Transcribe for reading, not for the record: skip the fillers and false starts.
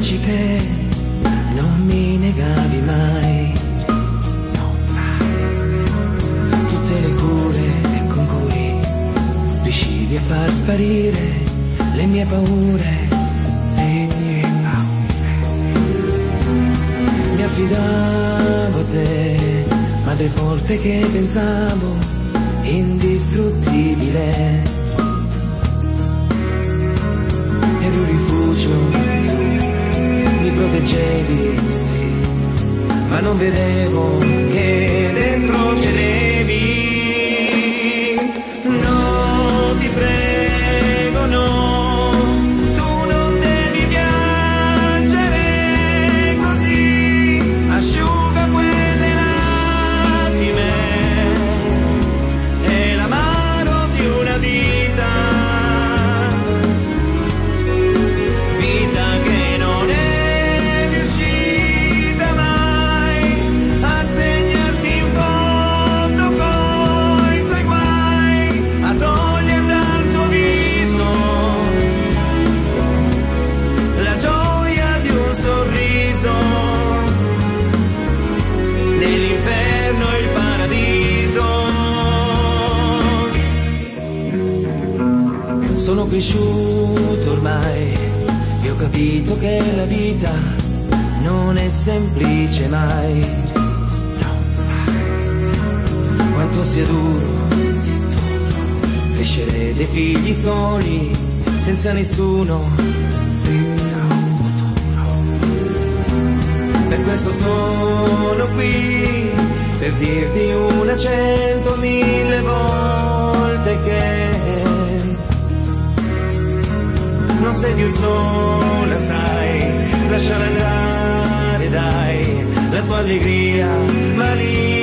baci che non mi negavi mai, no, mai. Tutte le cure con cui riuscivi a far sparire le mie paure, mi affidavo a te, madre forte che pensavo indistruttibile, ero un rifugio, tu mi proteggevi, sì, ma non vedevo che dentro cedevi. No, ti prego, no, tu non devi piangere così, asciuga quelle lacrime, è l'amaro di una vita, vita che non è riuscita mai a segnarti in fondo coi suoi guai, a togliere dal tuo viso la gioia di un sorriso, nell'inferno e il paradiso. Sono cresciuto ormai e ho capito che la vita non è semplice mai, no, mai. Quanto sia duro crescere dei figli soli, senza nessuno, senza un futuro. Per questo sono qui, per dirti una 100.000 volte che non sei più sola, sai, lasciala andare, dai, la tua allegria va lì